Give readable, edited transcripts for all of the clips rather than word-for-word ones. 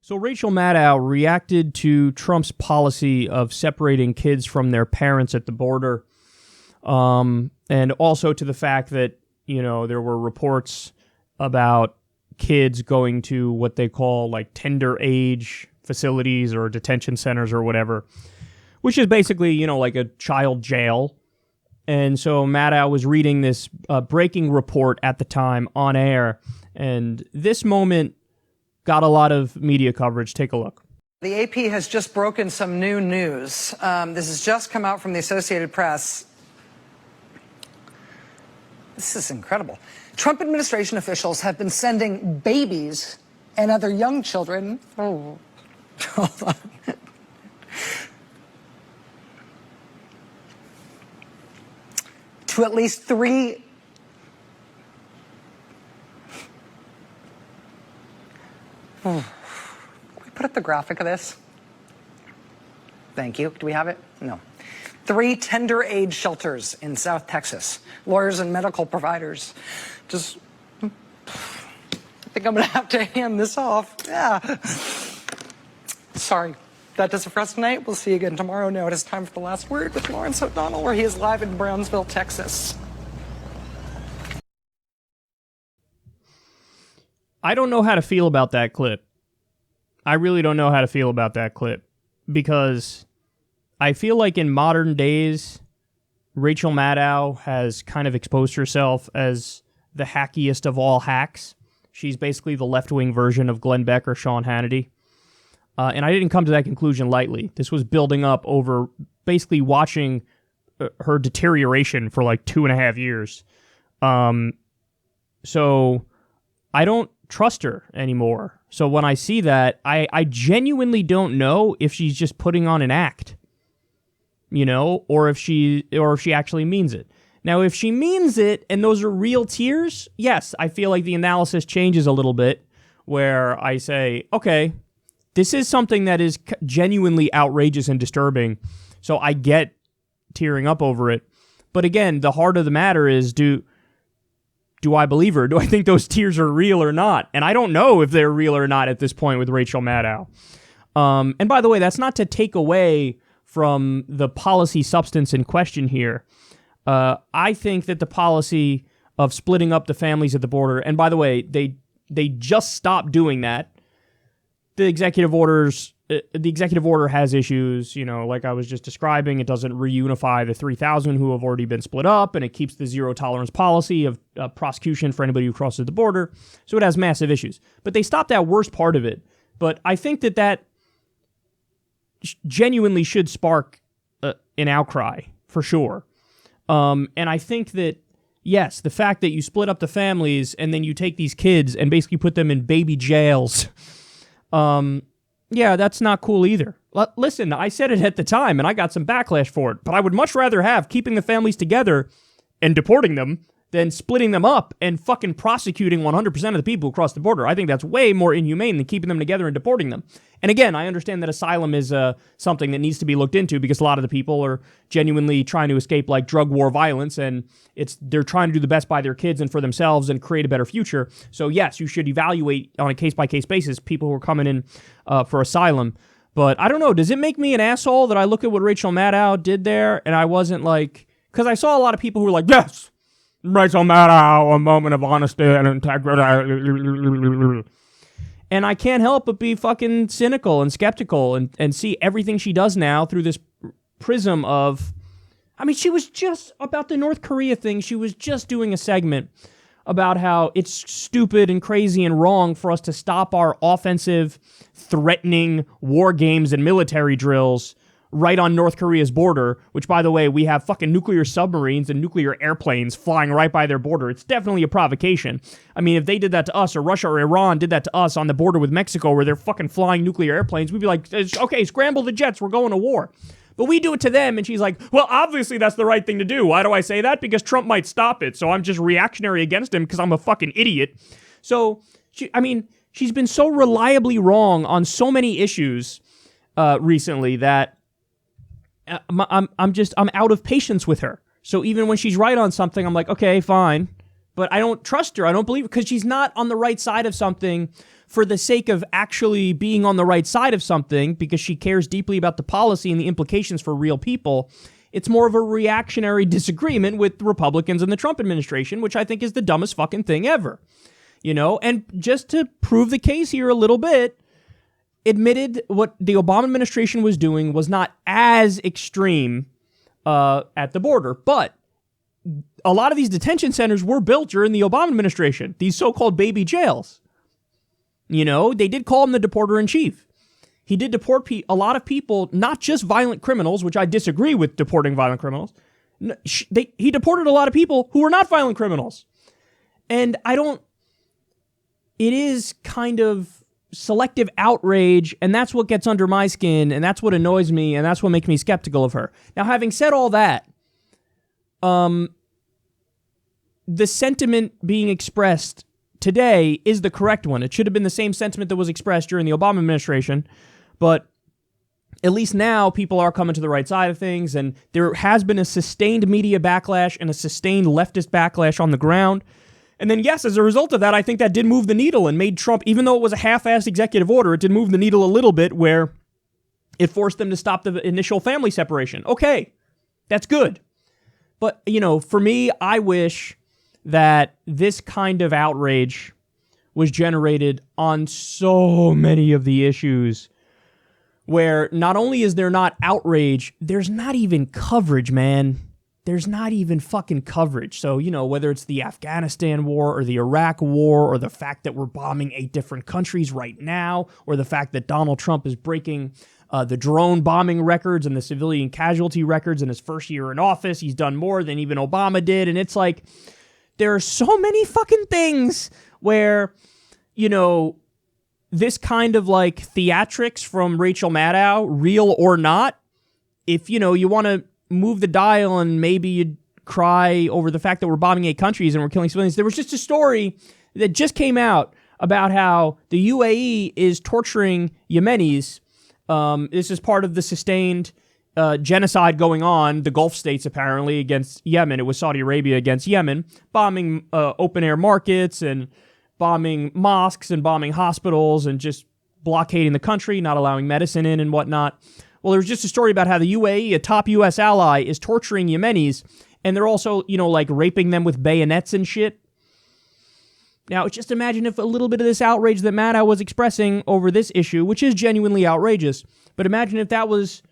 So Rachel Maddow reacted to Trump's policy of separating kids from their parents at the border, and also to the fact that, you know, there were reports about kids going to what they call like tender age facilities or detention centers or whatever, which is basically, you know, like a child jail. And so Maddow was reading this breaking report at the time on air, and this moment got a lot of media coverage. Take a look. The AP has just broken some new news. This has just come out from the Associated Press. This is incredible. Trump administration officials have been sending babies and other young children. Oh, hold on. To at least 3. Can we put up the graphic of this? Thank you. Do we have it? No. 3 tender age shelters in South Texas. Lawyers and medical providers. Just, I think I'm going to have to hand this off. Yeah. Sorry. That does it for us tonight. We'll see you again tomorrow. Now it is time for The Last Word with Lawrence O'Donnell, where he is live in Brownsville, Texas. I don't know how to feel about that clip. I really don't know how to feel about that clip, because I feel like in modern days, Rachel Maddow has kind of exposed herself as the hackiest of all hacks. She's basically the left-wing version of Glenn Beck or Sean Hannity. And I didn't come to that conclusion lightly. This was building up over basically watching her deterioration for like 2.5 years. So I don't trust her anymore. So when I see that, I genuinely don't know if she's just putting on an act, you know, or if she actually means it. Now, if she means it and those are real tears, yes, I feel like the analysis changes a little bit, where I say, okay, this is something that is genuinely outrageous and disturbing, so I get tearing up over it. But again, the heart of the matter is, do I believe her? Do I think those tears are real or not? And I don't know if they're real or not at this point with Rachel Maddow. And by the way, that's not to take away from the policy substance in question here. I think that the policy of splitting up the families at the border, and by the way, they just stopped doing that. The executive order has issues, you know, like I was just describing. It doesn't reunify the 3,000 who have already been split up, and it keeps the zero tolerance policy of prosecution for anybody who crosses the border. So it has massive issues. But they stopped that worst part of it. But I think that genuinely should spark an outcry, for sure. And I think that, yes, the fact that you split up the families and then you take these kids and basically put them in baby jails, yeah, that's not cool either. Listen, I said it at the time, and I got some backlash for it, but I would much rather have keeping the families together and deporting them than splitting them up and fucking prosecuting 100% of the people who cross the border. I think that's way more inhumane than keeping them together and deporting them. And again, I understand that asylum is something that needs to be looked into, because a lot of the people are genuinely trying to escape like drug war violence, and they're trying to do the best by their kids and for themselves and create a better future. So yes, you should evaluate on a case-by-case basis people who are coming in for asylum. But I don't know, does it make me an asshole that I look at what Rachel Maddow did there and I wasn't like, because I saw a lot of people who were like, yes, Rachel Maddow, a moment of honesty and integrity. And I can't help but be fucking cynical and skeptical and see everything she does now through this prism of, I mean, she was just, about the North Korea thing, she was just doing a segment about how it's stupid and crazy and wrong for us to stop our offensive, threatening war games and military drills right on North Korea's border, which, by the way, we have fucking nuclear submarines and nuclear airplanes flying right by their border. It's definitely a provocation. I mean, if they did that to us, or Russia or Iran did that to us on the border with Mexico where they're fucking flying nuclear airplanes, we'd be like, okay, scramble the jets, we're going to war. But we do it to them, and she's like, well, obviously that's the right thing to do. Why do I say that? Because Trump might stop it, so I'm just reactionary against him because I'm a fucking idiot. So, she's been so reliably wrong on so many issues recently that I'm out of patience with her. So even when she's right on something, I'm like, okay, fine. But I don't trust her. I don't believe her because she's not on the right side of something for the sake of actually being on the right side of something because she cares deeply about the policy and the implications for real people. It's more of a reactionary disagreement with the Republicans and the Trump administration, which I think is the dumbest fucking thing ever. You know, and just to prove the case here a little bit, admitted what the Obama administration was doing was not as extreme at the border, but a lot of these detention centers were built during the Obama administration, these so-called baby jails. You know, they did call him the deporter-in-chief. He did deport a lot of people, not just violent criminals, which I disagree with deporting violent criminals. He deported a lot of people who were not violent criminals. And it is kind of selective outrage, and that's what gets under my skin, and that's what annoys me, and that's what makes me skeptical of her. Now, having said all that, the sentiment being expressed today is the correct one. It should have been the same sentiment that was expressed during the Obama administration, but at least now people are coming to the right side of things, and there has been a sustained media backlash and a sustained leftist backlash on the ground. And then, yes, as a result of that, I think that did move the needle and made Trump, even though it was a half-assed executive order, it did move the needle a little bit where it forced them to stop the initial family separation. Okay, that's good. But, you know, for me, I wish that this kind of outrage was generated on so many of the issues where not only is there not outrage, there's not even coverage, man. There's not even fucking coverage. So, you know, whether it's the Afghanistan war or the Iraq war or the fact that we're bombing 8 different countries right now or the fact that Donald Trump is breaking the drone bombing records and the civilian casualty records in his first year in office. He's done more than even Obama did. And it's like, there are so many fucking things where, you know, this kind of like theatrics from Rachel Maddow, real or not, if, you know, you want to move the dial and maybe you'd cry over the fact that we're bombing 8 countries and we're killing civilians. There was just a story that just came out about how the UAE is torturing Yemenis. This is part of the sustained genocide going on, the Gulf states apparently, against Yemen. It was Saudi Arabia against Yemen, bombing open-air markets and bombing mosques and bombing hospitals and just blockading the country, not allowing medicine in and whatnot. Well, there was just a story about how the UAE, a top U.S. ally, is torturing Yemenis, and they're also, you know, like raping them with bayonets and shit. Now, just imagine if a little bit of this outrage that Maddow was expressing over this issue, which is genuinely outrageous, but imagine if that was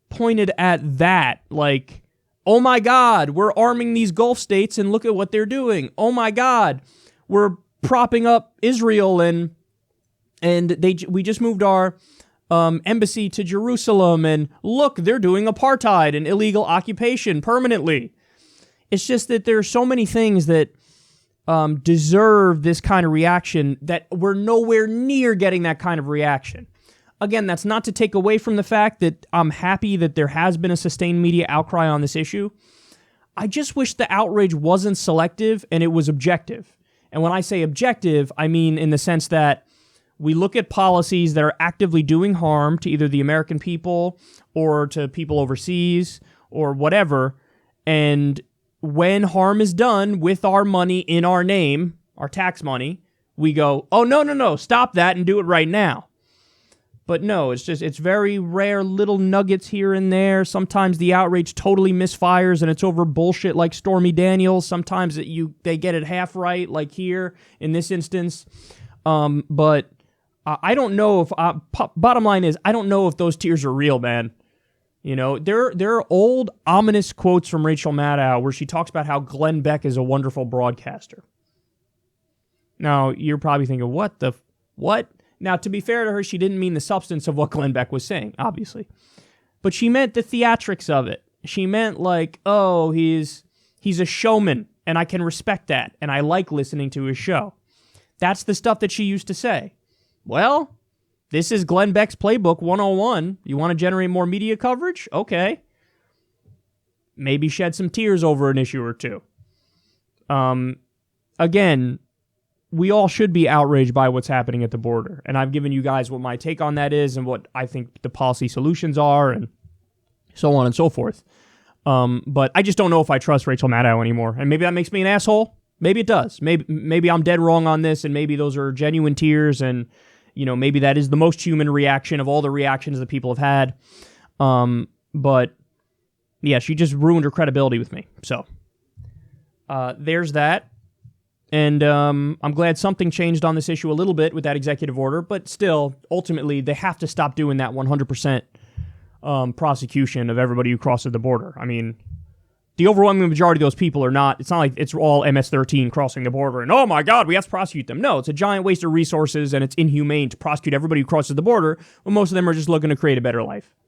pointed at that, like, oh my God, we're arming these Gulf states and look at what they're doing. Oh my God, we're propping up Israel and we just moved our embassy to Jerusalem, and look, they're doing apartheid and illegal occupation permanently. It's just that there are so many things that deserve this kind of reaction that we're nowhere near getting that kind of reaction. Again, that's not to take away from the fact that I'm happy that there has been a sustained media outcry on this issue. I just wish the outrage wasn't selective and it was objective. And when I say objective, I mean in the sense that we look at policies that are actively doing harm to either the American people or to people overseas or whatever, and when harm is done with our money in our name, our tax money, we go, oh, no, stop that and do it right now. But no, it's very rare little nuggets here and there. Sometimes the outrage totally misfires and it's over bullshit like Stormy Daniels. Sometimes they get it half right, like here in this instance. But I don't know if, bottom line is, I don't know if those tears are real, man. You know, there are old ominous quotes from Rachel Maddow where she talks about how Glenn Beck is a wonderful broadcaster. Now, you're probably thinking, what? Now, to be fair to her, she didn't mean the substance of what Glenn Beck was saying, obviously. But she meant the theatrics of it. She meant like, oh, he's a showman, and I can respect that, and I like listening to his show. That's the stuff that she used to say. Well, this is Glenn Beck's Playbook 101. You want to generate more media coverage? Okay. Maybe shed some tears over an issue or two. Again, we all should be outraged by what's happening at the border. And I've given you guys what my take on that is and what I think the policy solutions are and so on and so forth. But I just don't know if I trust Rachel Maddow anymore. And maybe that makes me an asshole. Maybe it does. Maybe I'm dead wrong on this, and maybe those are genuine tears, and maybe that is the most human reaction of all the reactions that people have had. But yeah, she just ruined her credibility with me. So there's that. And I'm glad something changed on this issue a little bit with that executive order, but still, ultimately, they have to stop doing that 100% prosecution of everybody who crosses the border. I mean, the overwhelming majority of those people are not, it's not like it's all MS-13 crossing the border and, oh my God, we have to prosecute them. No, it's a giant waste of resources and it's inhumane to prosecute everybody who crosses the border when most of them are just looking to create a better life.